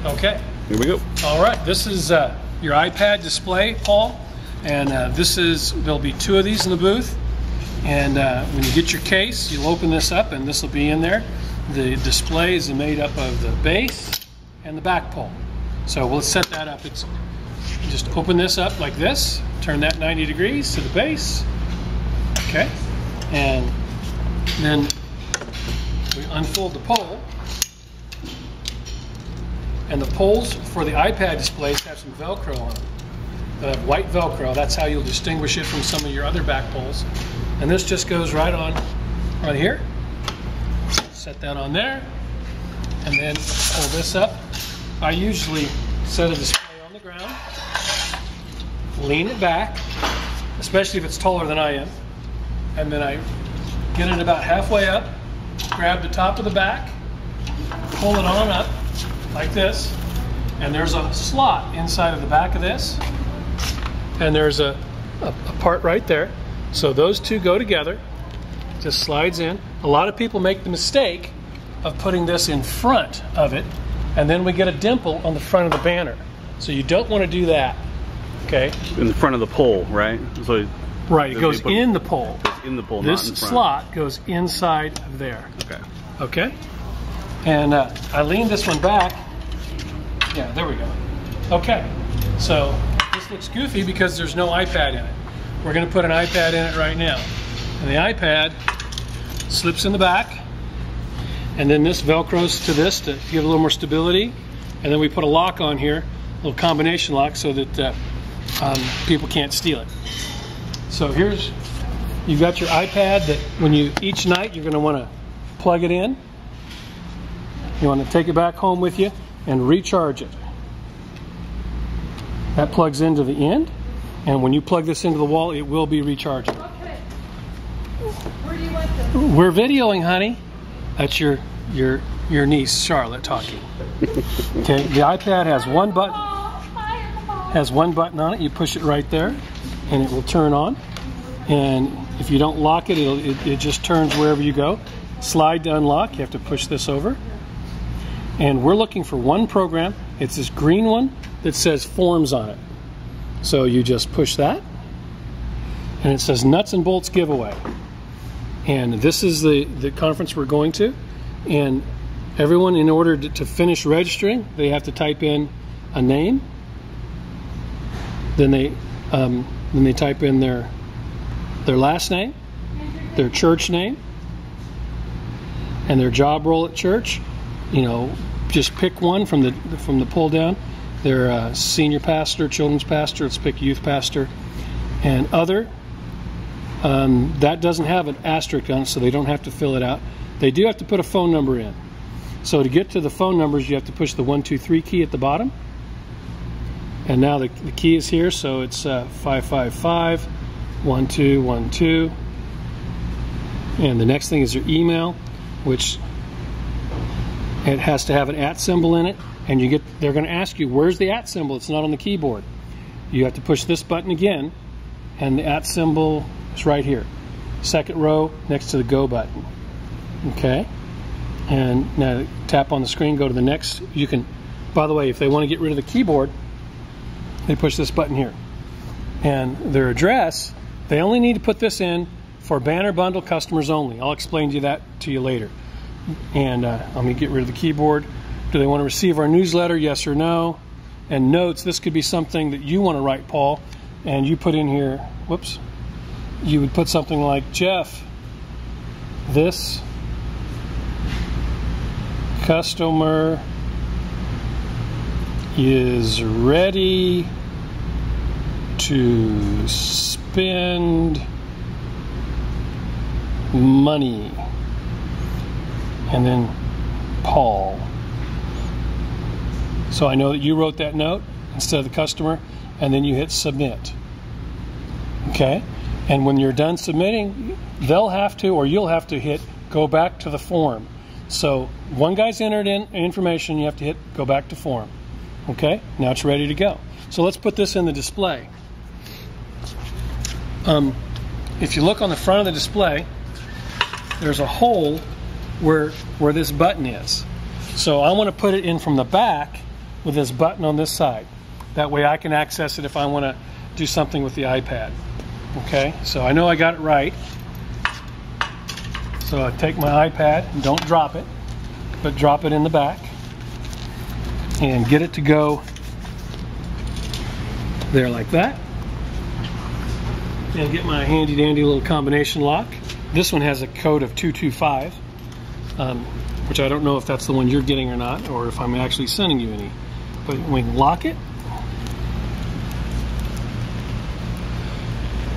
Okay. Here we go. All right, this is your iPad display, Paul, and there'll be 2 of these in the booth. And when you get your case, you'll open this up, and this will be in there. The display is made up of the base and the back pole. So we'll set that up. It's just open this up like this, turn that 90 degrees to the base. Okay, and then we unfold the pole. And the poles for the iPad displays have some Velcro on them. They have white Velcro. That's how you'll distinguish it from some of your other back poles. And this just goes right on right here. Set that on there. And then pull this up. I usually set a display on the ground, lean it back, especially if it's taller than I am. And then I get it about halfway up, grab the top of the back, pull it on up, like this, and there's a slot inside of the back of this, and there's a part right there. So those 2 go together, just slides in. A lot of people make the mistake of putting this in front of it, and then we get a dimple on the front of the banner. So you don't want to do that, okay? In the front of the pole, right? So right, it goes in the pole. In the pole, this not in front. slot goes inside of there. Okay. Okay? And I leaned this one back. Yeah, there we go. Okay, so this looks goofy because there's no iPad in it. We're going to put an iPad in it right now. And the iPad slips in the back, and then this Velcros to this to give a little more stability. And then we put a lock on here, a little combination lock, so that people can't steal it. So you've got your iPad that each night you're going to want to plug it in. You want to take it back home with you and recharge it. That plugs into the end, and when you plug this into the wall, it will be recharging. Okay. Where do you want them? We're videoing, honey. That's your niece, Charlotte, talking. Okay, the iPad has one button. Has one button on it. You push it right there, and it will turn on. And if you don't lock it, it just turns wherever you go. Slide to unlock. You have to push this over. And we're looking for one program. It's this green one that says Forms on it. So you just push that, and it says Nuts and Bolts Giveaway. And this is the conference we're going to. And everyone, in order to finish registering, they have to type in a name. Then they type in their last name, their church name, and their job role at church. You know, just pick one from the pull down. They're senior pastor, children's pastor. Let's pick youth pastor, and other. That doesn't have an asterisk on it, so they don't have to fill it out. They do have to put a phone number in. So to get to the phone numbers, you have to push the 1, 2, 3 key at the bottom. And now the key is here, so it's 555 1212. And the next thing is your email, which it has to have an @ symbol in it. And they're going to ask you, where's the @ symbol? It's not on the keyboard. You have to push this button again, and the @ symbol is right here. Second row next to the go button. Okay? And now tap on the screen, go to the next. You can, by the way, if they want to get rid of the keyboard, they push this button here. And their address, they only need to put this in for banner bundle customers only. I'll explain to you later. And let me get rid of the keyboard. Do they want to receive our newsletter? Yes or no? And notes, this could be something that you want to write, Paul, and you put in here, whoops, you would put something like, Jeff, this customer is ready to spend money. And then Paul. So I know that you wrote that note instead of the customer, and then you hit submit. Okay? And when you're done submitting, they'll have to, or you'll have to hit go back to the form. So one guy's entered in information, you have to hit go back to form. Okay? Now it's ready to go. So let's put this in the display. If you look on the front of the display, there's a hole where this button is. So I want to put it in from the back with this button on this side. That way I can access it if I want to do something with the iPad. Okay, so I know I got it right. So I take my iPad and don't drop it, but drop it in the back and get it to go there like that. And get my handy dandy little combination lock. This one has a code of 225, which I don't know if that's the one you're getting or not, or if I'm actually sending you any. But we can lock it.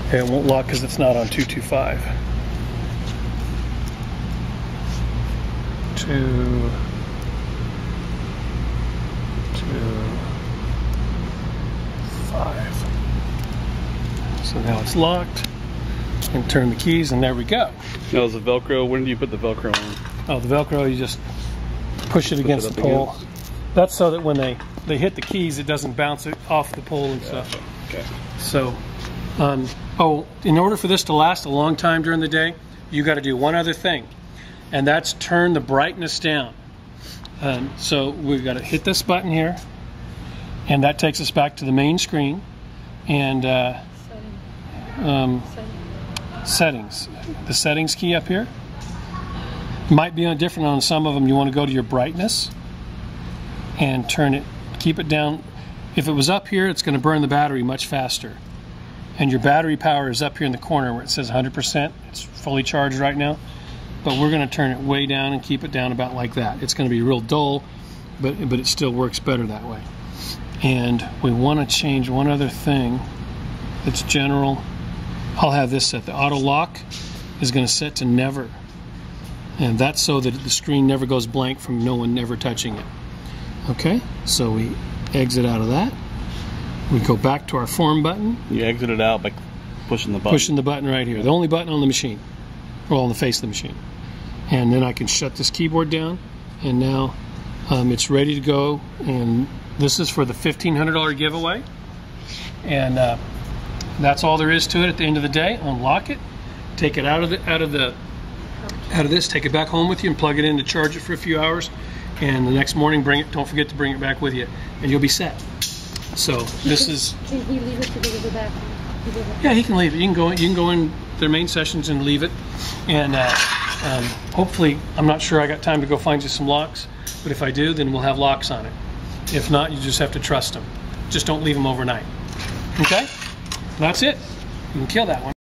Okay, it won't lock because it's not on 225. 2, 2, So now it's locked. And turn the keys, and there we go. Now, is the Velcro, when do you put the Velcro on? Oh, the Velcro, you just push it against the pole. Against. That's so that when they hit the keys, it doesn't bounce it off the pole and stuff. Okay. So, in order for this to last a long time during the day, you got to do one other thing, and that's turn the brightness down. So we've got to hit this button here, and that takes us back to the main screen. And settings. The settings key up here might be different on some of them. You want to go to your brightness and turn it, keep it down. If it was up here, it's going to burn the battery much faster. And your battery power is up here in the corner where it says 100%. It's fully charged right now. But we're going to turn it way down and keep it down about like that. It's going to be real dull, but it still works better that way. And we want to change one other thing. It's general. I'll have this set. The auto lock is going to set to never. And that's so that the screen never goes blank from no one ever touching it. Okay, so we exit out of that. We go back to our form button. You exit it out by pushing the button. Pushing the button right here. The only button on the machine. Well, on the face of the machine. And then I can shut this keyboard down. And now it's ready to go. And this is for the $1,500 giveaway. And that's all there is to it at the end of the day. Unlock it. Take it out of this, take it back home with you and plug it in to charge it for a few hours. And the next morning, don't forget to bring it back with you, and you'll be set. So this is. Can he leave it to go back? Yeah, he can leave it. You can go in their main sessions and leave it. And hopefully, I'm not sure I got time to go find you some locks, but if I do, then we'll have locks on it. If not, you just have to trust them. Just don't leave them overnight. Okay? That's it. You can kill that one.